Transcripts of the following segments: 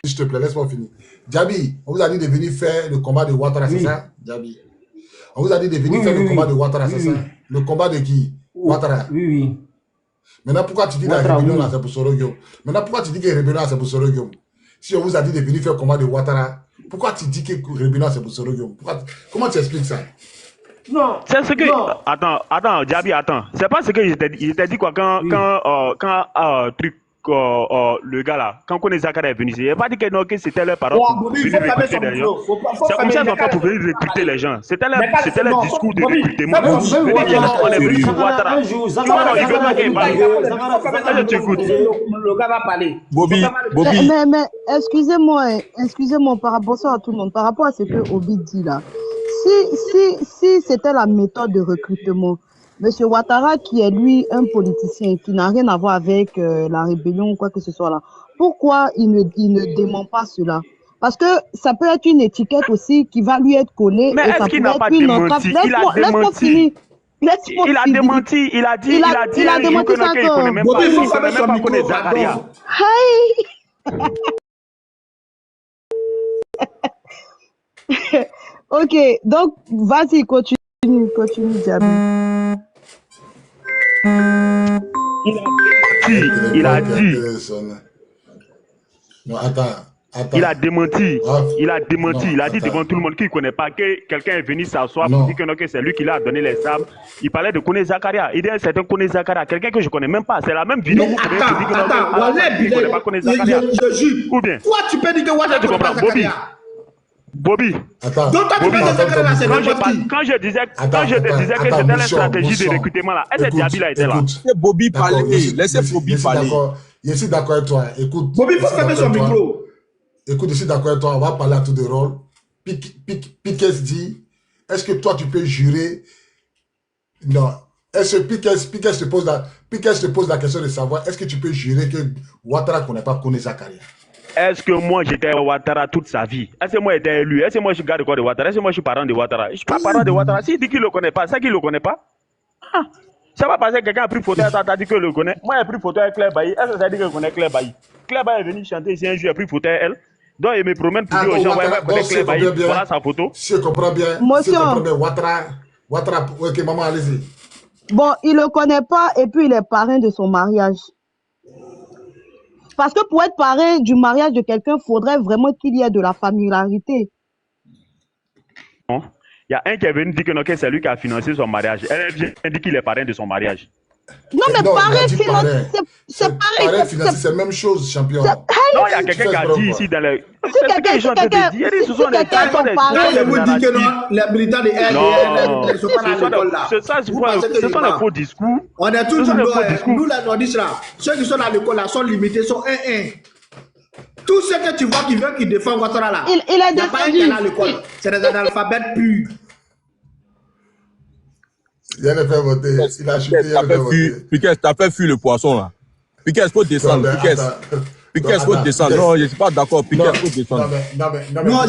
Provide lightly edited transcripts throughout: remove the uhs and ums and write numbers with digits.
S'il te plaît, laisse-moi finir. Djabi, on vous a dit de venir faire le combat de Ouattara, c'est ça, Djabi? On vous a dit de venir faire le combat de Ouattara, c'est ça? Le combat de qui? Ouattara. Oui. Maintenant, pourquoi tu dis la rébellion là, c'est pour Sorogyo? Maintenant, pourquoi tu dis que la rébellion là, c'est pour Sorogyo? Si on vous a dit de venir faire le combat de Ouattara, pourquoi tu dis que la rébellion c'est pour Sorogyo? Comment tu expliques ça? Non. C'est ce que. Non. Attends, Djabi, attends. C'est pas ce que je t'ai dit. Je t'ai dit quoi quand le gars là, quand Kone Zakara est venu, il n'a pas dit que c'était leur parole pour venir recruter les gens. C'est comme ça qu'ils ont fait pour venir recruter les gens. C'était leur discours de recrutement. On est venu sur Ouattara. Le gars va parler. Bobby. Mais excusez-moi, bonsoir à tout le monde, par rapport à ce que Obi dit là. Si c'était la méthode de recrutement, M. Ouattara, qui est lui un politicien, qui n'a rien à voir avec la rébellion ou quoi que ce soit là, pourquoi il ne dément pas cela? Parce que ça peut être une étiquette aussi qui va lui être collée. Mais est-ce qu'il n'a pas démenti? Laisse-moi finir. Il a démenti, il a dit qu'il connaît même pas, il connaît même pas Kone Zakaria. Ok, donc vas-y, continue, Djabi. Il a dit. Non, attends. Il a démenti. Il a dit devant tout le monde qu'il ne connaît pas, que quelqu'un est venu s'asseoir pour dire que c'est lui qui lui a donné les armes. Il parlait de Kone Zakaria. Il dit un certain Kone Zakaria, quelqu'un que je ne connais même pas. C'est la même vidéo. Attends, je jure. Ou bien. Toi, tu peux dire que Ouattara tu comprends, Bobby. Attends. Quand je disais que c'était la stratégie de recrutement là, est-ce que Djabi là était là? Laissez Bobby parler. Laissez Bobby parler. Je suis d'accord avec toi. Écoute. Bobby, il faut fermer son micro. Écoute, je suis d'accord avec toi. On va parler à tout de rôle. Piquet dit, est-ce que toi tu peux jurer? Non. Est-ce que Piquet se pose la question de savoir, est-ce que tu peux jurer que Ouattara ne connaît pas Kone Zakaria? Est-ce que moi j'étais Ouattara toute sa vie? Est-ce que moi j'étais élu? Est-ce que moi je suis garde corps de Ouattara? Est-ce que moi je suis parent de Ouattara? Je ne suis pas parent de Ouattara. S'il dit qu'il ne le connaît pas, c'est qu'il ne le connaît pas. Ça va passer, quelqu'un a pris photo, t'as dit que le connaît. Moi j'ai pris photo avec Claire Bailly. Est-ce que ça dit que je connais Claire Bailly? Claire Bailly est venue chanter ici un jour, j'ai pris photo avec elle. Donc il me promène pour dire aux gens, ouais, Claire Bailly, voilà sa photo. Si je comprends bien, Ouattara, ok, maman, allez-y. Bon, il ne le connaît pas et puis il est parrain de son mariage. Parce que pour être parrain du mariage de quelqu'un, il faudrait vraiment qu'il y ait de la familiarité. Il y a un qui est venu dire que c'est lui qui a financé son mariage. Elle vient dire qu'il est parrain de son mariage. Non, mais parrain financier, c'est pareil. Parrain financier, c'est la même chose, champion. Non, il y a quelqu'un qui a dit ici dans les... C'est ce qu'ils ont dit. Ce sont des gens vous dites que non, les militants de RDN ne sont pas dans l'école là. Ce sont des faux discours. On est tous nous, les nordistes là, ceux qui sont dans l'école là sont limités, sont 1-1. Tout ce que tu vois qui veut qui défend Ouattara là, il n'y a pas un qui est dans l'école. C'est des analphabètes purs. Il a fait voter. Il a chuté. Piquet, t'as fait fuir le poisson là. Piquet, il faut descendre. Piquet, il faut descendre. Non, je ne suis pas d'accord. Piquet, il faut descendre. Non,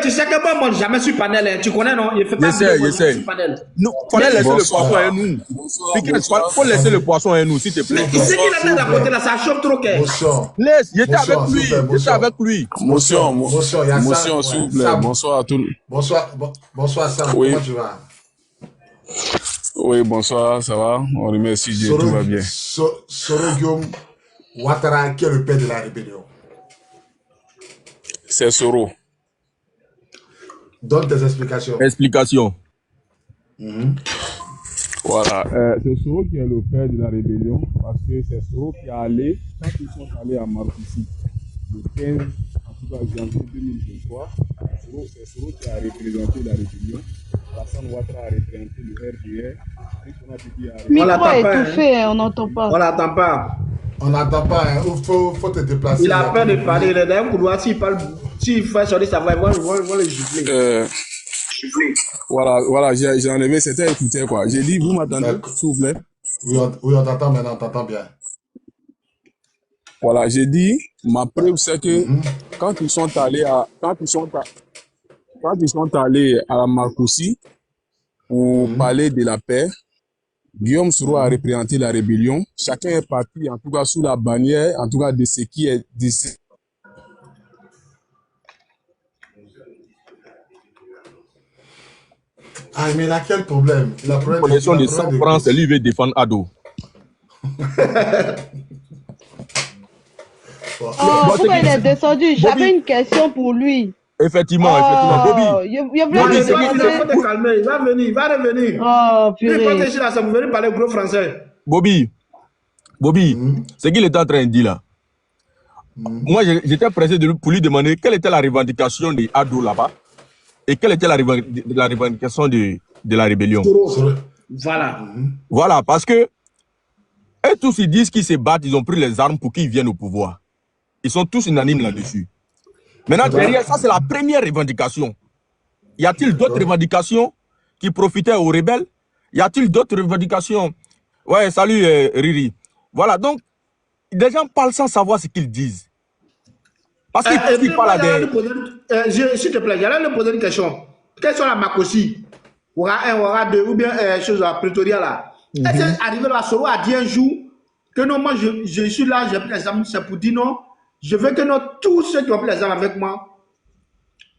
tu sais que moi, jamais sur panel. Tu connais, non? J'essaie. Il faut laisser le poisson à nous. Piquet, il faut laisser le poisson à nous, s'il te plaît. Il sait qu'il a fait à côté là, ça chauffe trop. Laisse, j'étais avec lui. Motion, s'il vous plaît. Bonsoir à tous. Bonsoir, Sam. Comment tu vas? Oui, bonsoir, ça va? On remercie Dieu, tout va bien. Sorogyo Ouattara, qui est le père de la rébellion? C'est Soro. Donne tes explications. Voilà. C'est Soro qui est le père de la rébellion, parce que c'est Soro qui est allé, quand ils sont allés à Marcoussis, le 15 janvier 2023, c'est Soro qui a représenté la rébellion. Alassane Ouattara a représenté le RDR. Micro étouffé, on n'entend pas. On n'entend pas. On n'entend pas, il faut te déplacer. Il a peur de parler. D'ailleurs, couloir, s'il fait sortir sa voix, ils vont le gifler. Voilà, j'ai enlevé, c'était écouté quoi. J'ai dit, vous m'attendez, s'il vous plaît? Oui, on t'entend maintenant, on t'entend bien. Voilà, j'ai dit, ma preuve c'est que quand ils sont allés à la Marcoussis pour parler de la paix, Guillaume Soro a représenté la rébellion. Chacun est parti, en tout cas, sous la bannière, en tout cas, de ce qui est... Ah, mais il a quel problème? Il a problème de 100 francs, c'est lui qui veut défendre Ado. Pourquoi il est descendu? J'avais une question pour lui. Effectivement, Bobby. Il va venir, il va revenir. Oh, purée. Vous venez parler gros français. Bobby, ce qu'il était en train de dire là. Moi, j'étais pressé pour lui demander quelle était la revendication de Ado là-bas et quelle était la revendication de la rébellion. Voilà. Voilà, parce que eux tous ils disent qu'ils se battent, ils ont pris les armes pour qu'ils viennent au pouvoir. Ils sont tous unanimes là-dessus. Maintenant, derrière ça, c'est la première revendication. Y a-t-il d'autres revendications qui profitaient aux rebelles? Y a-t-il d'autres revendications? Ouais, salut Riri. Voilà, donc, les gens parlent sans savoir ce qu'ils disent. Parce qu'ils parlent à des... S'il te plaît, j'allais lui poser une question. Quelle sont la Makosi? Aura un, aura deux, ou bien chose à Pretoria là. Est-ce qu'arrivé là, Soro a dit un jour que non, moi je suis là, j'ai pris les armes, c'est pour dire non, je veux que non, tous ceux qui ont pris les armes avec moi,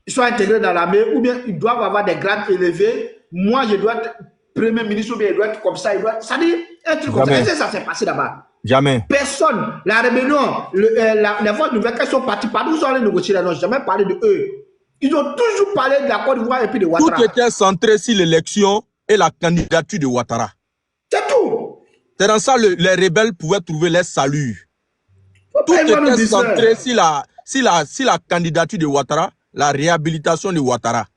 ils soient intégrés dans l'armée, ou bien ils doivent avoir des grades élevés. Moi, je dois être premier ministre, ou bien il doit être comme ça, il doit... Ça dit un truc comme ça. Est-ce que ça s'est passé là-bas? Jamais. Personne. La rébellion, les forces nouvelles qui sont parties, par où sont les négociés là, n'ont jamais parlé de eux. Ils ont toujours parlé de la Côte d'Ivoire et puis de Ouattara. Tout était centré sur l'élection et la candidature de Ouattara. C'est tout. C'est dans ça que les rebelles pouvaient trouver leur salut. Tout était centré sur la candidature de Ouattara, la réhabilitation de Ouattara,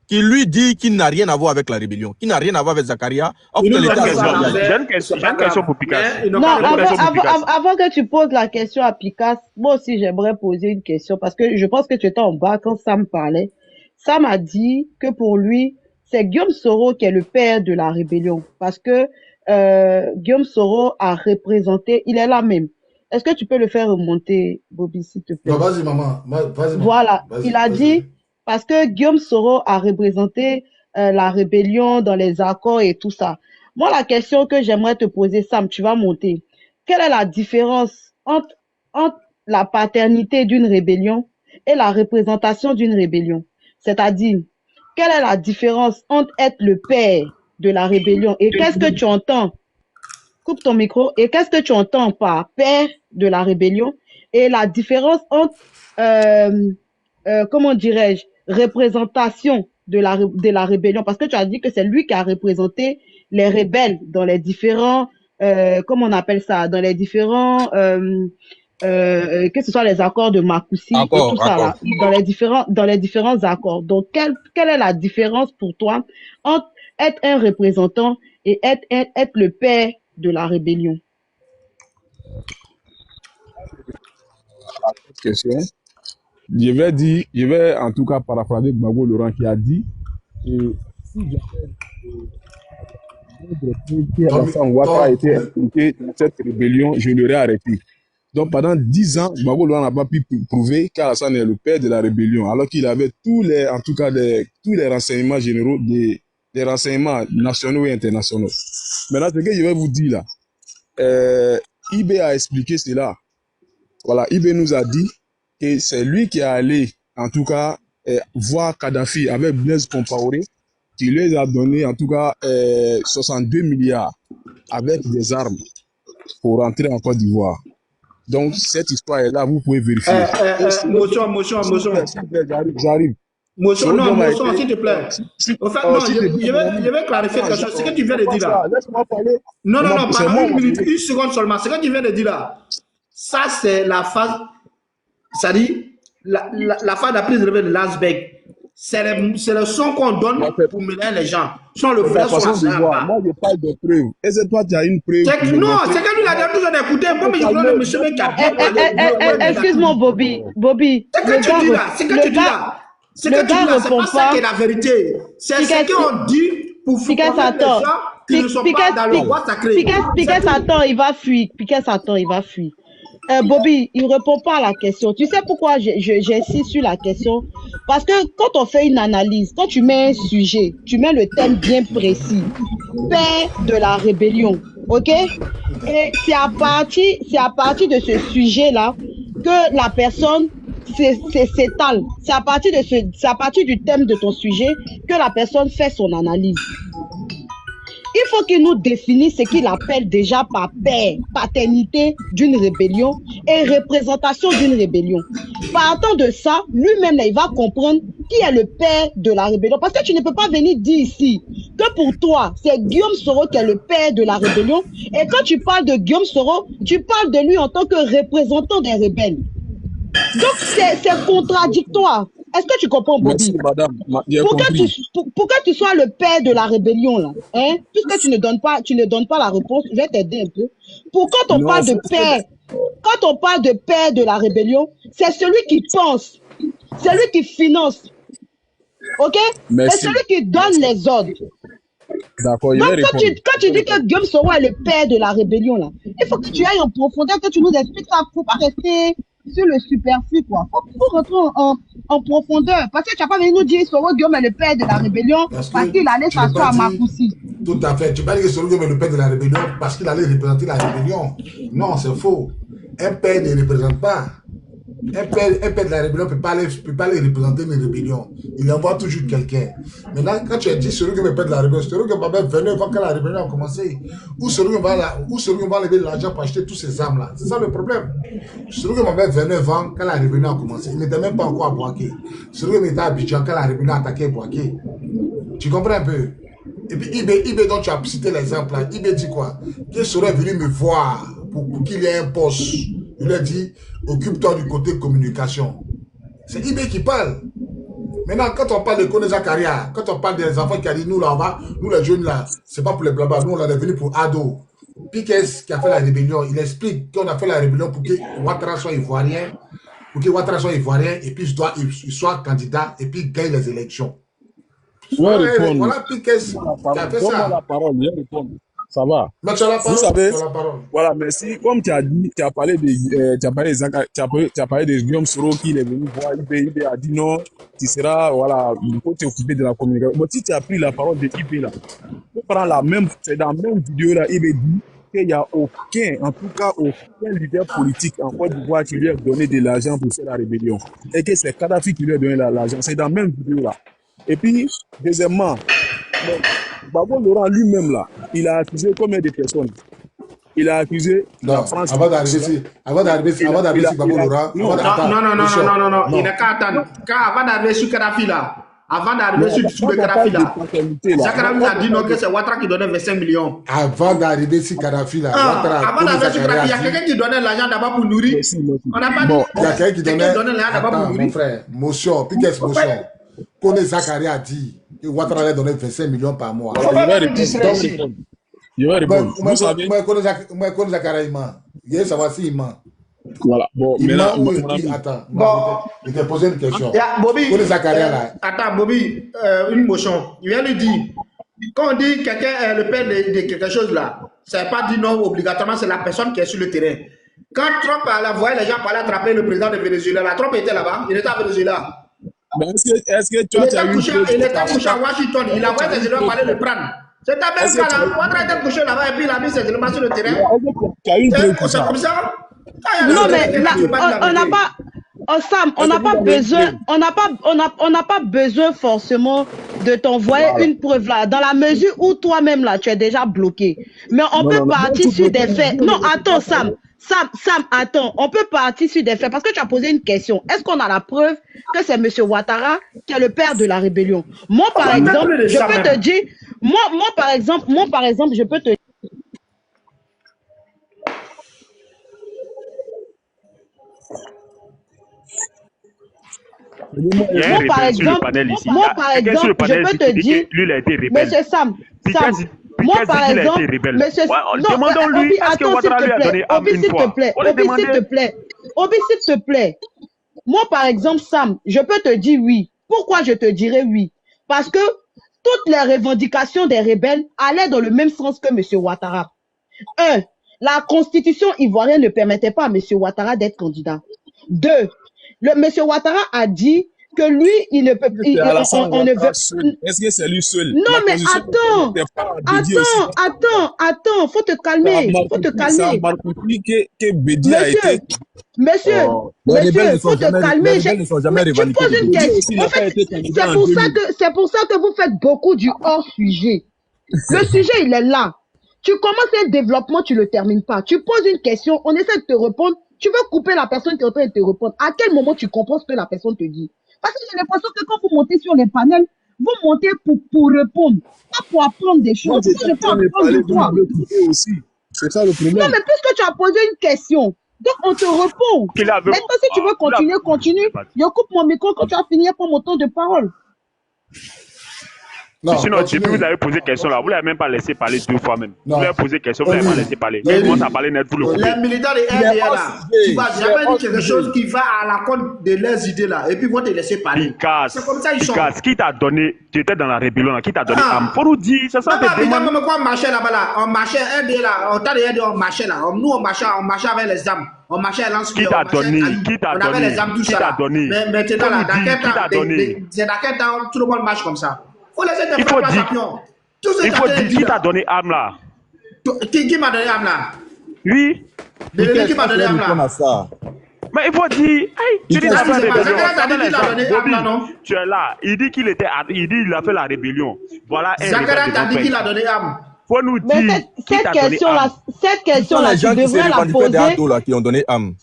qui lui dit qu'il n'a rien à voir avec la rébellion, qu'il n'a rien à voir avec Zakaria. J'ai une question pour Picasse. Non, avant que tu poses la question à Picasse, moi aussi j'aimerais poser une question parce que je pense que tu étais en bas quand Sam parlait. Sam a dit que pour lui, c'est Guillaume Soro qui est le père de la rébellion parce que Guillaume Soro a représenté, il est là même. Est-ce que tu peux le faire remonter, Bobby, s'il te plaît? Non, vas-y, maman. Voilà, il a dit, parce que Guillaume Soro a représenté la rébellion dans les accords et tout ça. Moi, la question que j'aimerais te poser, Sam, tu vas monter. Quelle est la différence entre la paternité d'une rébellion et la représentation d'une rébellion? C'est-à-dire, quelle est la différence entre être le père de la rébellion et qu'est-ce que tu entends? Coupe ton micro. Et qu'est-ce que tu entends par père de la rébellion et la différence entre, comment dirais-je, représentation de la rébellion, parce que tu as dit que c'est lui qui a représenté les rebelles dans les différents, comment on appelle ça, dans les différents, que ce soit les accords de Makoussi et tout ça là, dans les différents accords. Donc, quelle est la différence pour toi entre être un représentant et être le père de la rébellion? Question. Je vais en tout cas paraphraser Gbagbo Laurent qui a dit que si jamais Ouattara était impliqué dans cette rébellion, je l'aurais arrêté. Donc pendant 10 ans, Gbagbo Laurent n'a pas pu prouver qu'Alassane est le père de la rébellion, alors qu'il avait tous les renseignements généraux, des renseignements nationaux et internationaux. Maintenant, ce que je vais vous dire là, IB a expliqué cela. Voilà, IB nous a dit que c'est lui qui est allé, en tout cas, voir Kadhafi avec Blaise Compaoré, qui lui a donné, en tout cas, 62 milliards avec des armes pour rentrer en Côte d'Ivoire. Donc, cette histoire est là, vous pouvez vérifier. Motion. J'arrive. Motion, s'il te plaît. En fait, non, je vais clarifier quelque chose. Ce que tu viens de dire là. Laisse-moi parler. Non, pas une minute, une seconde seulement. Ce que tu viens de dire là, ça, c'est la phase, c'est-à-dire la phase d'après de Landsberg. C'est le son qu'on donne pour mélanger les gens. Sans le vrai son. Moi, je parle de preuves. Est-ce que toi, tu as une preuve? Non, c'est que lui, il a toujours écouté. Moi, mais je connais le monsieur qui a... Excuse-moi, Bobby. C'est que tu dis là. C'est que tu dis là. C'est que tu dis là. C'est pas ça qui est la vérité. C'est ce qu'on dit pour faire les gens qui ne sont pas dans le roi sacré. Piquet s'attend, il va fuir. Bobby, il ne répond pas à la question. Tu sais pourquoi j'insiste sur la question? Parce que quand on fait une analyse, quand tu mets un sujet, tu mets le thème bien précis. Père de la rébellion. OK? Et c'est à partir de ce sujet-là que la personne s'étale. C'est à partir du thème de ton sujet que la personne fait son analyse. Il faut qu'il nous définisse ce qu'il appelle déjà par père, paternité d'une rébellion et représentation d'une rébellion. Partant de ça, lui-même, il va comprendre qui est le père de la rébellion. Parce que tu ne peux pas venir dire ici que pour toi, c'est Guillaume Soro qui est le père de la rébellion. Et quand tu parles de Guillaume Soro, tu parles de lui en tant que représentant des rebelles. Donc, c'est contradictoire. Est-ce que tu comprends, Bobby? Merci, madame. Pour que tu sois le père de la rébellion, là, hein, puisque tu ne donnes pas la réponse, je vais t'aider un peu. Quand on parle de père de la rébellion, c'est celui qui pense, celui qui finance, ok? Merci. Et celui qui donne les ordres. D'accord, Donc, quand tu dis que Guillaume Soro est le père de la rébellion, là, il faut que tu ailles en profondeur, que tu nous expliques ça. Il ne faut pas rester sur le superflu, quoi. Faut rentrer en profondeur. Parce que tu n'as pas venu nous dire Soro Guillaume est le père de la rébellion parce qu'il allait s'asseoir à Makoussi. Tout à fait. Tu ne peux pas dire que Soro Guillaume est le père de la rébellion parce qu'il allait représenter la rébellion. Non, c'est faux. Un père ne représente pas. Un père de la rébellion ne peut pas aller représenter une rébellion. Il envoie toujours quelqu'un. Maintenant, quand tu as dit Soro Guillaume est le père de la rébellion, Soro Guillaume avait 29 ans quand la rébellion a commencé. Où Soro Guillaume va enlever l'argent pour acheter tous ces armes-là. C'est ça le problème. Soro Guillaume avait 29 ans quand la rébellion a commencé. Il n'était même pas encore à Boaké. Soro Guillaume était à Abidjan quand la rébellion a attaqué Boaké. Tu comprends un peu? Et puis Ibé, dont tu as cité l'exemple là, Ibé dit quoi? Que Soro est venu me voir pour qu'il ait un poste. Il lui a dit, occupe-toi du côté communication. C'est Ibé qui parle. Maintenant, quand on parle de Kone Zakaria, quand on parle des enfants qui a dit, nous là, nous les jeunes là, c'est pas pour les blabla, nous on est venu pour Ado. Piquet qui a fait la rébellion, il explique qu'on a fait la rébellion pour que Ouattara soit ivoirien, et puis il soit candidat, et puis il gagne les élections. Voilà Piquet qui a fait ça. La parole, je vais répondre. Ça va. Mais tu as la parole. Vous savez, tu as la parole. voilà, merci. Comme tu as dit, tu as parlé de Guillaume Soro qui est venu voir IB a dit non, tu seras, voilà, il faut t'occuper de la communication. Mais si tu as pris la parole de IB là, c'est dans la même vidéo là, IB dit qu'il n'y a aucun leader politique en Côte d'Ivoire qui lui a donné de l'argent pour faire la rébellion. Et que c'est Kadhafi qui lui a donné l'argent. C'est dans la même vidéo là. Et puis, deuxièmement, Babo Laurent lui-même là, il a accusé combien de personnes? Il a accusé la France. Avant d'arriver ici, Babo Laurent. Non, il n'a qu'à attendre. Avant d'arriver sur Kadhafi là, sur Kadhafi là, Kadhafi a dit non que c'est Ouattara qui donnait 25 millions. Avant d'arriver sur Kadhafi là, avant d'arriver sur Kadhafi, il y a quelqu'un qui donnait l'argent d'abord pour nourrir. On n'a pas dit. Il y a quelqu'un qui donnait l'argent d'abord pour nourrir. Mon frère, motion, Piquet motion. Kone Zakaria a dit que Ouattara allait donner 25 millions par mois. Je vais répondre. Vous savez. Moi, Kone Zakaria, il ment. Je veux savoir s'il ment. Voilà. Bon, il maintenant, attends. Je t'ai posé une question. Bobby, Kone Zakaria là. Attends, Bobby, une motion. Il vient lui dire, quand on dit quelqu'un est le père de quelque chose là, ça n'est pas dit non obligatoirement, c'est la personne qui est sur le terrain. Quand Trump voyait les gens parler attraper le président de Venezuela, Trump était là-bas, il était à Venezuela. Mais est-ce que tu as eu il était couché à Washington, il a envoyé ses éléments pour aller le prendre. C'est ta même cas là, Ouattara était couché là-bas et puis il a mis ses éléments sur le terrain. Tu as eu une preuve pour C'est ça. comme ça. Non, mais là, on n'a pas. Oh Sam, on n'a pas besoin, on n'a pas besoin forcément de t'envoyer une preuve là, dans la mesure où toi-même là, tu es déjà bloqué. Mais on peut partir sur des faits. Non, attends, Sam, attends, on peut partir sur des faits parce que tu as posé une question. Est-ce qu'on a la preuve que c'est M. Ouattara qui est le père de la rébellion? Moi, par exemple, je peux te dire, moi, par exemple, je peux te dire. Moi, par exemple, je peux te dire, lui, il a été rebelle. Monsieur Sam, moi, par exemple, monsieur, demandons-lui, est-ce que Ouattara lui a donné âme une fois? Obi, s'il te plaît. Moi, par exemple, Sam, je peux te dire oui. Pourquoi je te dirais oui? Parce que toutes les revendications des rebelles allaient dans le même sens que monsieur Ouattara. La constitution ivoirienne ne permettait pas à monsieur Ouattara d'être candidat. 2, monsieur Ouattara a dit que lui, il ne peut, C'est Alassane on ne Ouattara veut. seul. Est-ce que c'est lui seul? Non, La mais position attends, n'était pas Bédi aussi. faut te C'est à calmer, C'est à Marcoussis que Bédi a été. Monsieur, Les rebelles ne faut sont te jamais, calmer. les rebelles ne sont jamais Mais tu revendiqués. poses une Bédi question. aussi n'a En pas fait, été candidat c'est en pour ça 2000. que vous faites beaucoup du hors-sujet. Le sujet, il est là. Tu commences un développement, tu le termines pas. Tu poses une question, on essaie de te répondre. Tu veux couper la personne qui est en train de te répondre. À quel moment tu comprends ce que la personne te dit? Parce que j'ai l'impression que quand vous montez sur les panels, vous montez pour répondre, pas pour apprendre des Moi, choses. Moi, j'étais je en peux train de apprendre parler, de vous toi. m'avez coupé aussi. C'est ça le Non, problème. mais puisque tu as posé une question, donc on te répond. Qu'il avait. Maintenant, si tu veux continuer, continue. Je coupe mon micro quand tu as fini pour mon temps de parole. Non, Sinon, depuis continue. que vous avez posé question là, vous ne l'avez même pas laissé parler 2 fois même. Non. Vous avez posé question, vous ne l'avez pas laissé parler. Il commence à parler net, vous le coupez. Les militants de RDA là, tu vas jamais dire quelque chose qui va à la compte de leurs idées là, et puis vont te laisser parler. C'est comme ça ils sont. Picasse, qui t'a donné, tu étais dans la rébellion là, qui t'a donné Ah. âme? Faut nous dire, c'est ça tes demandes. Même quoi on marchait là-bas là, on marchait RDA là, on t'a dit on marchait là, nous on marchait avec les armes, on marchait à lance-pierre, Qui t'a on marchait donné? caillou, Qui t'a on avait donné? les armes tout Qui ça t'a là. donné? Mais maintenant Faut là, nous dans dire, quel qui t'a donné? temps, c'est dans quel temps tout le monde marche comme ça? Faut laisser tes Il faut frères dire, champions. Tout ce il que faut tu as dire dit qui t'a là. donné âme là. Qui m'a donné âme là? Oui, Qui m'a donné âme là? ça. mais il faut dire, hey, tu dis Qu'est-ce la qui s'est passé? rébellion. Zakaria t'a dit qu'il a donné âme là, non? Tu es là, il dit qu'il était, il dit il a fait la rébellion. Voilà un Zakaria rebelle t'a de dit mon qu'il a père. donné âme. Faut nous Mais dire qui t'a donné âme. cette question-là, Les tu gens qui se devrais la revendiquaient des poser. Ado là, qui ont donné âme.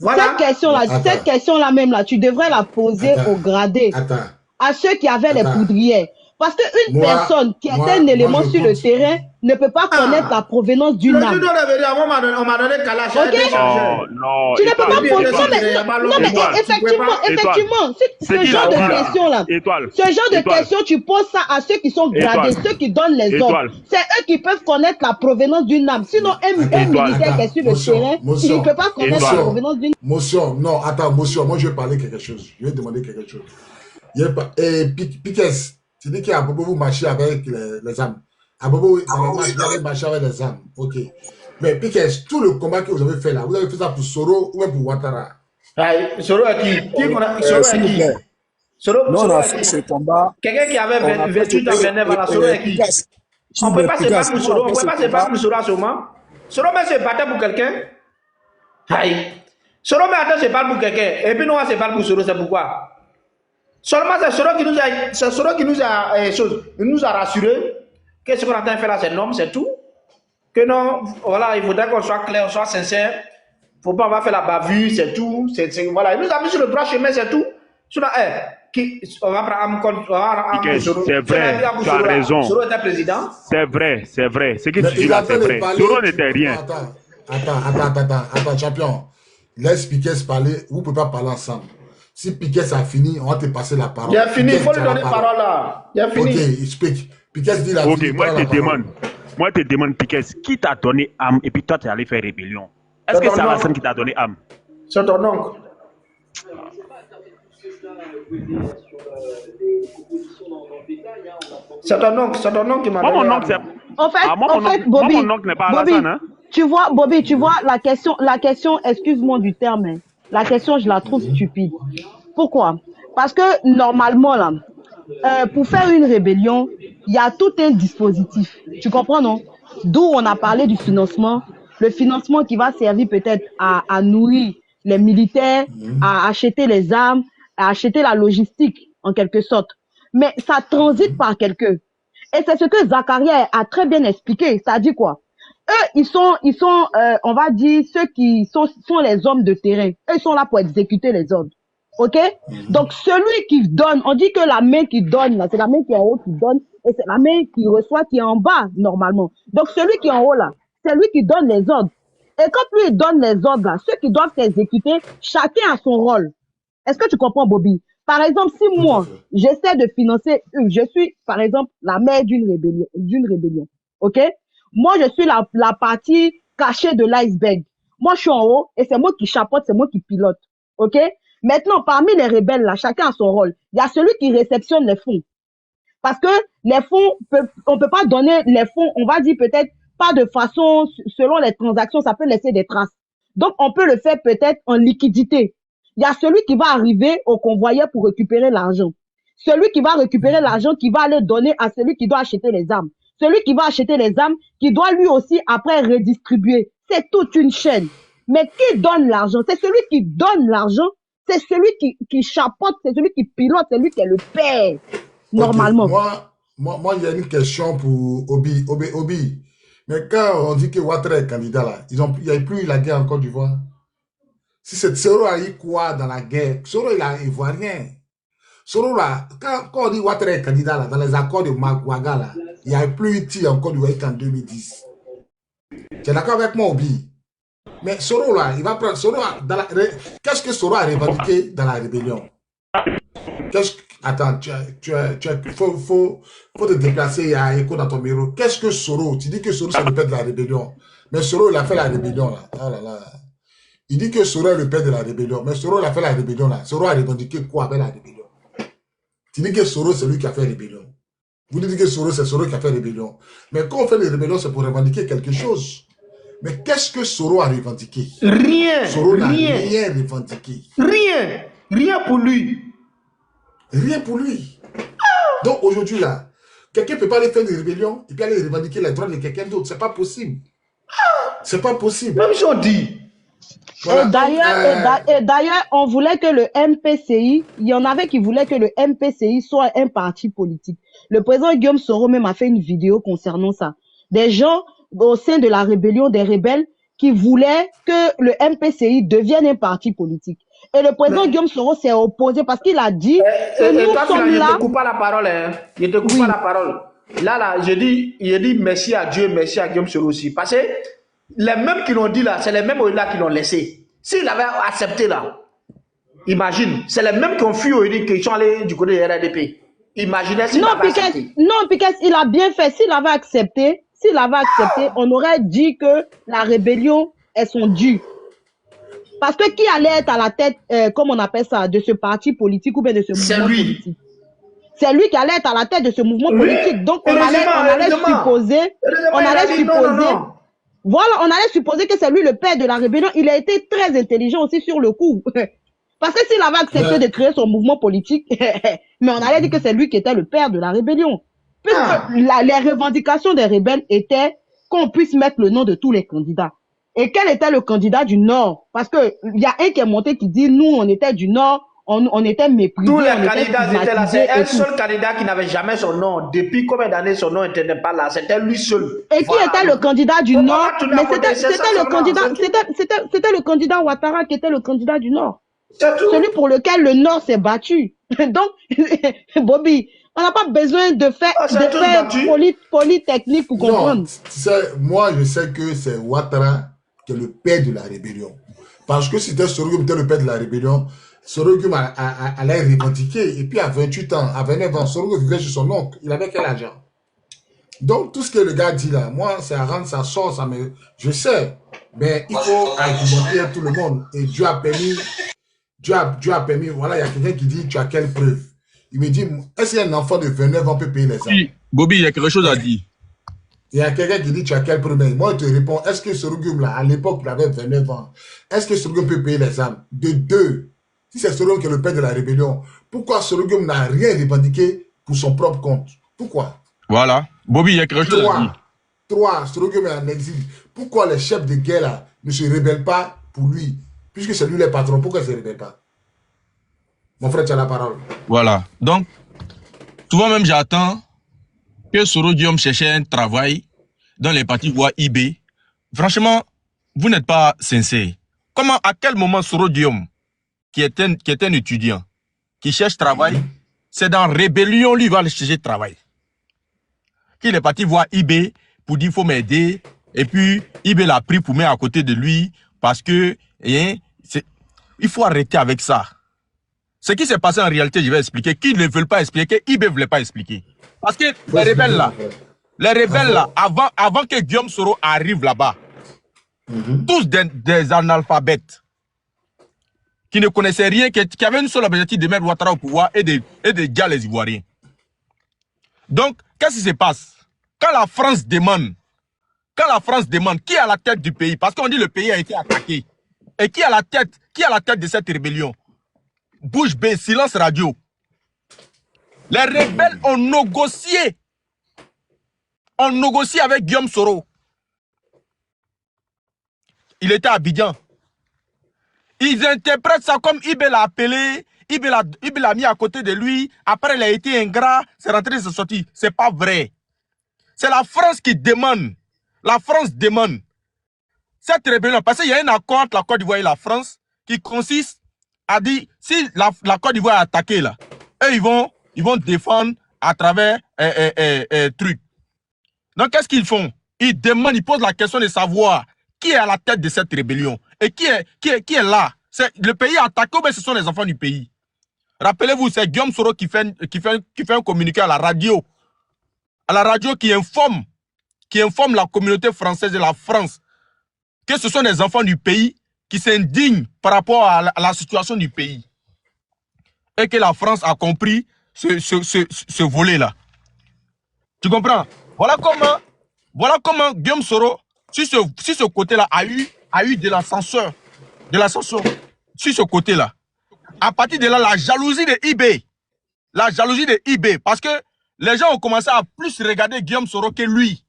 Voilà. Attends. Cette question-là même là, tu devrais la poser Attends. au gradé, Attends. à ceux qui avaient les Attends. poudrières. Parce qu'une Moi- personne qui moi- est un élément moi, je sur le pense- terrain ne peut pas connaître la provenance d'une Le âme. judo de Bédia, on m'a donné Kalash, Ok. j'ai été chargé. Oh non, Tu ne peux pas Étoile, poser. Étoile. Non, mais Étoile. effectivement, C'est ce qui genre l'a dit de là? questions-là, Étoile. ce genre de Étoile. questions, tu poses ça à ceux qui sont gradés, Étoile. ceux qui donnent les Étoile. ordres. C'est eux qui peuvent connaître la provenance d'une âme. Sinon, un Étoile. militaire qui est sur le Motion, terrain, motion. il ne peut pas connaître Étoile. la provenance d'une Motion, non, attends, motion. Moi, je vais parler quelque chose. Je vais demander quelque chose. Et Piquet, tu dis qu'à Bobo, vous marchez avec les âmes. À Bobo, vous allez marcher avec les âmes. Ok. Mais Piquet, tout le combat que vous avez fait là, vous avez fait ça pour Soro ou même pour Ouattara? Soro est qui? Soro S'il est vous qui? plaît. Soro Nous, on a est fait qui? ce combat. Quelqu'un qui avait 28 ans, 29 ans, là, Soro est qui? On ne peut pas se battre pour Soro, on ne peut pas se battre pour Soro à ce moment. Soro même se battait pour quelqu'un. Aïe. Soro même attend se battre pour quelqu'un. Et puis nous, on se bat pour Soro, c'est pourquoi? Seulement, c'est Soro qui nous a rassuré que ce qu'on est en train de faire là, c'est norme, c'est tout. Que non, voilà, il faudrait qu'on soit clair, on soit sincère. Il ne faut pas avoir fait la bavure, c'est tout. Voilà, il nous a mis sur le droit chemin, c'est tout. On va prendre Soro. C'est vrai, tu as raison. Soro était président. C'est vrai, c'est vrai. Ce que Mais tu dis il là, a c'est fait vrai. le parler. Soro n'était rien. Attends, champion. Laisse Piquet parler. Vous ne pouvez pas parler ensemble. Si Piquet a fini, on va te passer la parole. Il a fini, il faut Piquet, lui donner la parole là. Il a fini. Ok, il speak. Piquet dit la Ok, moi je te demande, Piquet, qui t'a donné âme et puis toi tu es allé faire rébellion? Est-ce que c'est Alassane qui t'a donné âme? C'est ton oncle. C'est ton oncle qui m'a Moi, donné mon oncle, c'est. En fait, Moi, Bobby, mon oncle n'est pas Bobby, Alassane, hein? tu vois, Bobby, tu vois, la question, excuse-moi du terme, hein, la question, je la trouve stupide. Pourquoi? Parce que normalement, là, pour faire une rébellion, il y a tout un dispositif. Tu comprends, non? D'où on a parlé du financement. Le financement qui va servir peut-être à nourrir les militaires, à acheter les armes, à acheter la logistique, en quelque sorte. Mais ça transite par quelqu'un. Et c'est ce que Zakaria a très bien expliqué. C'est-à-dire quoi? Eux, ils sont, on va dire, ceux qui sont les hommes de terrain. Eux, ils sont là pour exécuter les ordres. OK? Donc, celui qui donne, on dit que la main qui donne, là, c'est la main qui est en haut qui donne, et c'est la main qui reçoit qui est en bas, normalement. Donc, celui qui est en haut, là, c'est lui qui donne les ordres. Et quand lui, il donne les ordres, là, ceux qui doivent s'exécuter, chacun a son rôle. Est-ce que tu comprends, Bobby? Par exemple, si moi, j'essaie de financer, je suis, par exemple, la mère d'une rébellion. OK? Moi, je suis la partie cachée de l'iceberg. Moi, je suis en haut et c'est moi qui chapeaute, c'est moi qui pilote. OK? Maintenant, parmi les rebelles, là, chacun a son rôle. Il y a celui qui réceptionne les fonds. Parce que les fonds, on peut pas donner les fonds, on va dire peut-être pas de façon, selon les transactions, ça peut laisser des traces. Donc, on peut le faire peut-être en liquidité. Il y a celui qui va arriver au convoyeur pour récupérer l'argent. Celui qui va récupérer l'argent, qui va aller donner à celui qui doit acheter les armes. Celui qui va acheter les armes, qui doit lui aussi après redistribuer. C'est toute une chaîne. Mais qui donne l'argent? C'est celui qui donne l'argent, c'est celui qui chapeaute, c'est celui qui pilote, c'est lui qui est le père, normalement. Okay. Moi, il y a une question pour Obi. Mais quand on dit que Ouattara est candidat là, il n'y a plus eu la guerre en Côte d'Ivoire. Si c'est Soro a eu quoi dans la guerre? Soro, il a ivoirien. Soro là, quand on dit Ouattara est candidat là, dans les accords de Magouaga là, il n'y a plus eu tir en Côte d'Ivoire qu'en 2010. Tu es d'accord avec moi, Obi? Mais Soro là, il va prendre Soro. Qu'est-ce que Soro a revendiqué dans la rébellion? Attends, faut te déplacer, il y a écho dans ton bureau. Qu'est-ce que Soro? Tu dis que Soro c'est le père de la rébellion. Mais Soro il a fait la rébellion là. Oh là là. Il dit que Soro est le père de la rébellion. Mais Soro il a fait la rébellion là. Soro a revendiqué quoi avec la rébellion? Tu dis que Soro c'est lui qui a fait la rébellion. Vous dites que Soro c'est Soro qui a fait la rébellion. Mais quand on fait les rébellions, c'est pour revendiquer quelque chose. Mais qu'est-ce que Soro a revendiqué? Rien. Soro n'a rien revendiqué. Rien. Rien pour lui. Rien pour lui. Donc aujourd'hui là, quelqu'un ne peut pas aller faire des rébellions et puis aller revendiquer les droits de quelqu'un d'autre. C'est pas possible. C'est pas possible. Même si on dit. Voilà. Et d'ailleurs, on voulait que le MPCI, il y en avait qui voulaient que le MPCI soit un parti politique. Le président Guillaume Soro même a fait une vidéo concernant ça. Des gens au sein de la rébellion, des rebelles, qui voulaient que le MPCI devienne un parti politique. Et le président Guillaume Soro s'est opposé parce qu'il a dit que nous sommes là. Je te coupe pas la parole. Hein. Je te coupe pas la parole. Là, je dis merci à Dieu, merci à Guillaume Soro aussi. Parce que les mêmes qui l'ont dit là, c'est les mêmes là qui l'ont laissé. S'il avait accepté là, imagine, c'est les mêmes qui ont fui qui sont allés du côté de RDP. Imaginez s'il avait accepté. Non, Piquet, il a bien fait. S'il avait accepté, on aurait dit que la rébellion est son dû. Parce que qui allait être à la tête, comme on appelle ça, de ce parti politique ou bien de ce mouvement politique? C'est lui qui allait être à la tête de ce mouvement politique. Donc on allait supposer, voilà, on allait supposer que c'est lui le père de la rébellion. Il a été très intelligent aussi sur le coup. Parce que s'il avait accepté de créer son mouvement politique, mais on allait dire que c'est lui qui était le père de la rébellion. Puisque les revendications des rebelles étaient qu'on puisse mettre le nom de tous les candidats. Et quel était le candidat du Nord? Parce que il y a un qui est monté qui dit, nous, on était du Nord, on était méprisés. Tous les candidats étaient là. C'est un seul candidat qui n'avait jamais son nom. Depuis combien d'années son nom n'était pas là? C'était lui seul. Et qui était le candidat du Nord? Mais c'était le candidat Ouattara qui était le candidat du Nord. Celui pour lequel le Nord s'est battu. Donc, Bobby, on n'a pas besoin de faire polytechnique pour comprendre. Non, moi, je sais que c'est Ouattara qui est le père de la rébellion. Parce que si c'était Soro qui était le père de la rébellion, Soro allait revendiquer. Et puis à 28 ans, à 29 ans, Soro vivait chez son oncle. Il avait quel argent? Donc tout ce que le gars dit là, moi, c'est à rendre sa sauce. Je sais, mais il faut argumenter à tout le monde. Et Dieu a permis, voilà, il y a quelqu'un qui dit, tu as quelle preuve? Il me dit, est-ce qu'un enfant de 29 ans peut payer les armes? Oui, Bobby, il y a quelque chose à dire. Il y a quelqu'un qui dit, tu as quel problème? Moi, je te réponds, est-ce que Sorogum, là, à l'époque, il avait 29 ans, est-ce que Sorogum peut payer les armes? De deux, si c'est Sorogum qui est le père de la rébellion, pourquoi Sorogum n'a rien revendiqué pour son propre compte? Pourquoi? Voilà. Bobby, il y a quelque chose à dire. 3, Sorogum est en exil. Pourquoi les chefs de guerre, là, ne se rebellent pas pour lui? Puisque c'est lui le patron, pourquoi il ne se rebelle pas? Mon frère, tu as la parole. Voilà. Donc, souvent même, j'attends que Soro Guillaume cherche un travail dans les partis voix IB. Franchement, vous n'êtes pas sincère. Comment, à quel moment Soro Guillaume, qui est un étudiant, qui cherche travail, c'est dans rébellion, lui va aller chercher travail. Qu'il est parti voir IB pour dire, il faut m'aider. Et puis, IB l'a pris pour mettre à côté de lui parce que, il faut arrêter avec ça. Ce qui s'est passé en réalité, je vais expliquer. Qui ne veulent pas expliquer, IB ne voulait pas expliquer. Parce que les rebelles là, avant que Guillaume Soro arrive là-bas, tous des analphabètes, qui ne connaissaient rien, qui avaient une seule objectif de mettre Ouattara au pouvoir et de gars les Ivoiriens. Donc, qu'est-ce qui se passe? Quand la France demande qui est à la tête du pays, parce qu'on dit que le pays a été attaqué, et qui est à la tête de cette rébellion? bouche bée, silence radio. Les rebelles ont négocié avec Guillaume Soro. Il était à Abidjan. Ils interprètent ça comme IB l'a appelé, IB l'a mis à côté de lui. Après, il a été ingrat, c'est rentré, c'est sorti. C'est pas vrai. C'est la France qui demande. La France demande cette rébellion. Parce qu'il y a un accord entre la Côte d'Ivoire et la France qui consiste à dire si la Côte d'Ivoire est attaquée là, eux ils vont défendre à travers truc. Donc qu'est-ce qu'ils font? Ils demandent, ils posent la question de savoir qui est à la tête de cette rébellion et qui est là. Le pays attaqué ou bien ce sont les enfants du pays. Rappelez-vous, c'est Guillaume Soro qui fait un communiqué à la radio. À la radio qui informe la communauté française de la France que ce sont les enfants du pays qui s'indignent par rapport à la situation du pays. Et que la France a compris ce volet-là. Tu comprends? Voilà comment Guillaume Soro, sur ce côté-là, a eu de l'ascenseur. Sur ce côté-là. À partir de là, la jalousie de IB. Parce que les gens ont commencé à plus regarder Guillaume Soro que lui.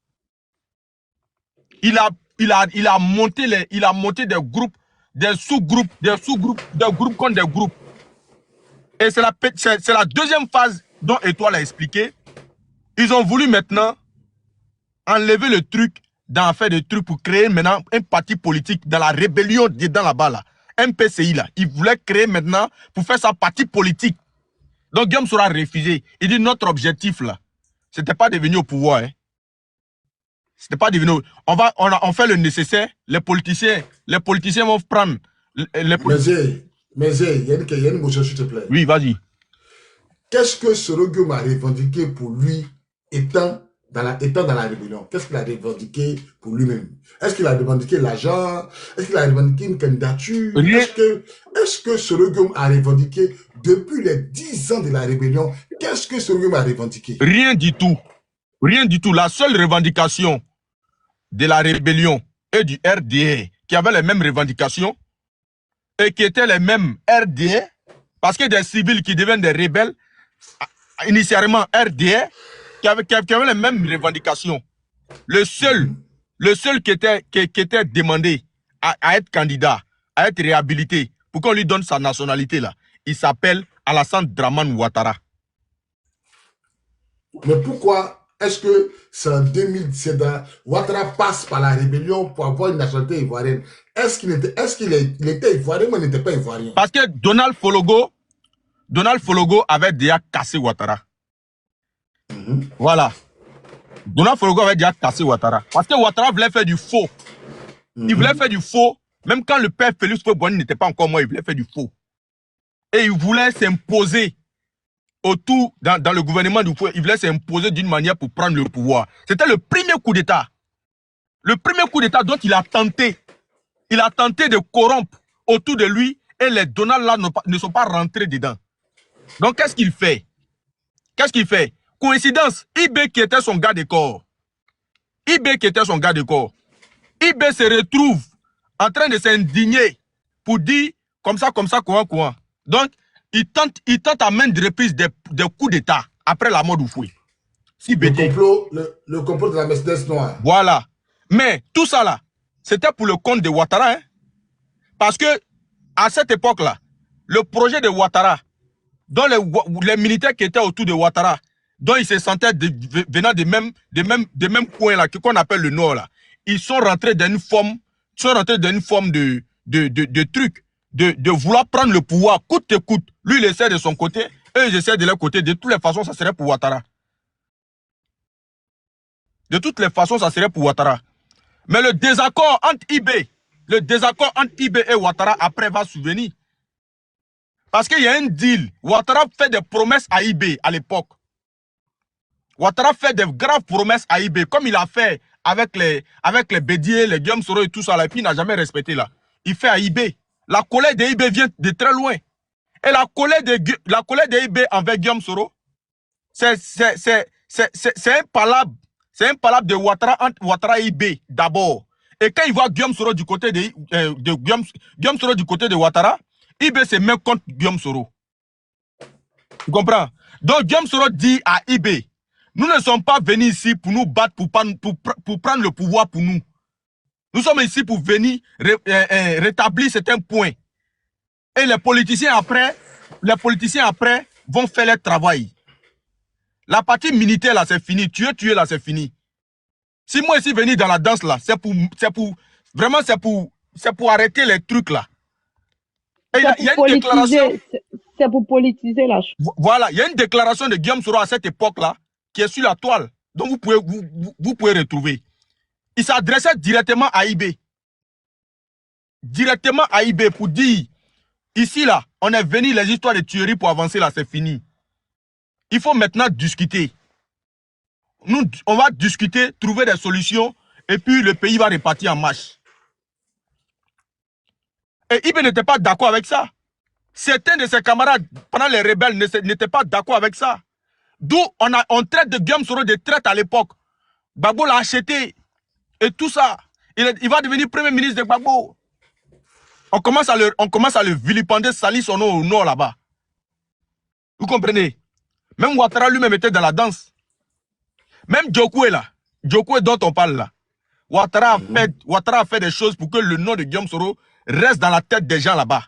Il a monté des groupes, des sous-groupes, des groupes contre des groupes. Et c'est la deuxième phase dont Étoile a expliqué. Ils ont voulu maintenant enlever le truc, d'en faire des trucs pour créer maintenant un parti politique dans la rébellion dedans là-bas là. MPCI là. Ils voulaient créer maintenant pour faire sa parti politique. Donc Guillaume Soro a refusé. Il dit notre objectif là, c'était pas de venir au pouvoir. Hein. C'était pas devenu. On fait le nécessaire. Les politiciens vont prendre. Mais il y a une motion, s'il te plaît. Oui, vas-y. Qu'est-ce que Soro Guillaume a revendiqué pour lui étant dans la rébellion? Qu'est-ce qu'il a revendiqué pour lui-même? Est-ce qu'il a revendiqué l'argent? Est-ce qu'il a revendiqué une candidature? Est-ce que Soro Guillaume a revendiqué depuis les 10 ans de la rébellion? Qu'est-ce que Soro Guillaume a revendiqué? Rien du tout. Rien du tout. La seule revendication de la rébellion et du RDA qui avaient les mêmes revendications et qui étaient les mêmes RDA, parce que des civils qui deviennent des rebelles, initialement RDA, qui avaient les mêmes revendications. Le seul qui était demandé à être candidat, à être réhabilité, pour qu'on lui donne sa nationalité là, il s'appelle Alassane Dramane Ouattara. Mais pourquoi est-ce que c'est en 2017, Ouattara passe par la rébellion pour avoir une nationalité ivoirienne? Est-ce qu'il était ivoirien ou il n'était pas ivoirien? Parce que Donald Fologo avait déjà cassé Ouattara. Voilà. Donald Fologo avait déjà cassé Ouattara. Parce que Ouattara voulait faire du faux. Il voulait faire du faux. Même quand le père Félix Houphouët-Boigny n'était pas encore mort, il voulait faire du faux. Et il voulait s'imposer autour, dans le gouvernement du Houphouët, il voulait s'imposer d'une manière pour prendre le pouvoir. C'était le premier coup d'État. Le premier coup d'État dont il a tenté. Il a tenté de corrompre autour de lui et les Donald là ne sont pas rentrés dedans. Donc qu'est-ce qu'il fait? Coïncidence, IB qui était son gars de corps. IB se retrouve en train de s'indigner pour dire comme ça, quoi. Donc, il tente à maintes reprises des coups d'État après la mort d'Houphouët. Le complot de la Mercedes noire. Voilà. Mais tout ça là, c'était pour le compte de Ouattara. Hein? Parce que, à cette époque-là, le projet de Ouattara, dont les militaires qui étaient autour de Ouattara, dont ils se sentaient venant des mêmes coins là, qu'on appelle le Nord là, ils sont rentrés dans une forme, de truc, de vouloir prendre le pouvoir coûte que coûte. Lui, il essaie de son côté, eux, ils essaient de leur côté. De toutes les façons, ça serait pour Ouattara. Mais le désaccord entre IB et Ouattara après va souvenir. Parce qu'il y a un deal. Ouattara fait des promesses à IB à l'époque. Ouattara fait des graves promesses à IB, comme il a fait avec les Bédier, les Guillaume Soro et tout ça, là, et puis il n'a jamais respecté là. Il fait à IB. La colère de IB vient de très loin. Et la colère de IB envers Guillaume Soro, c'est un palabre. C'est un palabre de Ouattara entre Ouattara et IB d'abord. Et quand il voit Guillaume Soro du côté de Guillaume Soro du côté de Ouattara, IB se met contre Guillaume Soro. Tu comprends? Donc, Guillaume Soro dit à IB, nous ne sommes pas venus ici pour nous battre, pour prendre le pouvoir pour nous. Nous sommes ici pour venir rétablir certains points. Et les politiciens après vont faire leur travail. La partie militaire là, c'est fini. Tuer là, c'est fini. Si moi ici venir dans la danse là, c'est pour arrêter les trucs là. Et il y a une déclaration. C'est pour politiser la chose. Voilà, il y a une déclaration de Guillaume Soro à cette époque-là qui est sur la toile, dont vous pouvez retrouver. Il s'adressait directement à IB. Directement à IB pour dire, ici là, on est venu les histoires de tueries pour avancer là, c'est fini. Il faut maintenant discuter. Nous, on va discuter, trouver des solutions, et puis le pays va repartir en marche. Et IB n'était pas d'accord avec ça. Certains de ses camarades, pendant les rebelles, n'étaient pas d'accord avec ça. D'où on traite de Guillaume Soro de traite à l'époque. Gbagbo l'a acheté. Et tout ça. Il va devenir premier ministre de Gbagbo. On commence à le vilipender, salir son nom au nord là-bas. Vous comprenez? Même Ouattara lui-même était dans la danse. Même Djokoué là, Djokoué dont on parle là. Ouattara a fait des choses pour que le nom de Guillaume Soro reste dans la tête des gens là-bas.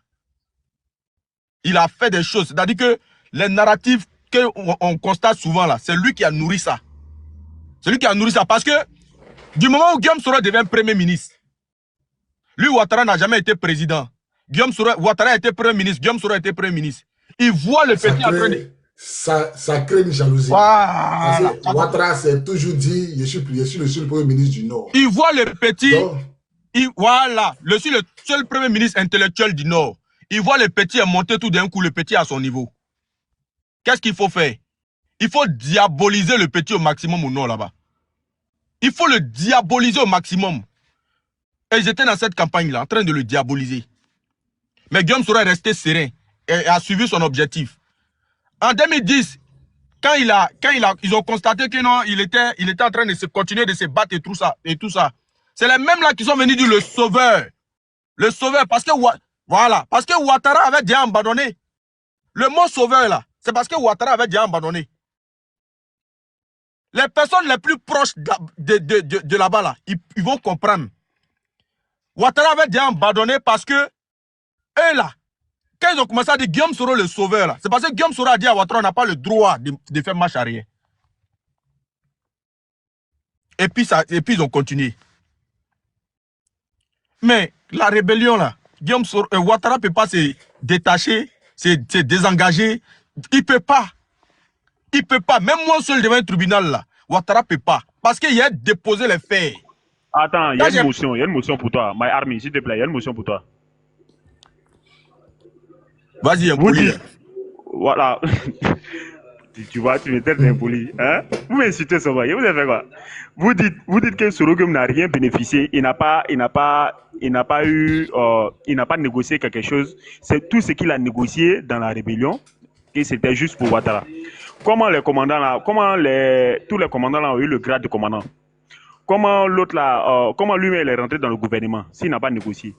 Il a fait des choses. C'est-à-dire que les narratifs qu'on constate souvent là, c'est lui qui a nourri ça. C'est lui qui a nourri ça. Parce que du moment où Guillaume Soro devient premier ministre, lui, Ouattara n'a jamais été président. Ouattara a été premier ministre. Guillaume Soro a été premier ministre. Il voit le petit en train de... Ça crée une jalousie. Voilà. Ouattara s'est toujours dit, je suis le seul premier ministre du Nord. Il voit le petit... Voilà. Je suis le seul premier ministre intellectuel du Nord. Il voit le petit monter tout d'un coup, le petit à son niveau. Qu'est-ce qu'il faut faire? Il faut diaboliser le petit au maximum au Nord là-bas. Il faut le diaboliser au maximum. Et j'étais dans cette campagne-là, en train de le diaboliser. Mais Guillaume Soro est resté serein et a suivi son objectif. En 2010, quand ils ont constaté que non, il était en train de continuer de se battre et tout ça. C'est les mêmes là qui sont venus dire le sauveur. Le sauveur, parce que Ouattara avait déjà abandonné. Le mot sauveur là, c'est parce que Ouattara avait déjà abandonné. Les personnes les plus proches de là-bas là, ils vont comprendre. Ouattara avait déjà abandonné parce que eux là, quand ils ont commencé à dire Guillaume Soro le sauveur là, c'est parce que Guillaume Soro a dit à Ouattara on n'a pas le droit de faire marche arrière. Et puis ils ont continué. Mais la rébellion là, Guillaume Soro, Ouattara ne peut pas se détacher, se désengager. Il ne peut pas. Il ne peut pas. Même moi seul devant un tribunal là, Ouattara ne peut pas. Parce qu'il a déposé les faits. Attends, il y a une motion pour toi. My Army, s'il te plaît, il y a une motion pour toi. Vas-y, vous dites, voilà. Tu vois, tu m'es tellement impoli. Hein? Vous m'insultez souvent. Vous avez fait quoi? Vous dites que Sorogum n'a rien bénéficié. Il n'a pas négocié quelque chose. C'est tout ce qu'il a négocié dans la rébellion. Et c'était juste pour Ouattara. Comment les commandants là, tous les commandants là ont eu le grade de commandant? Comment l'autre là, comment lui-même est rentré dans le gouvernement s'il n'a pas négocié?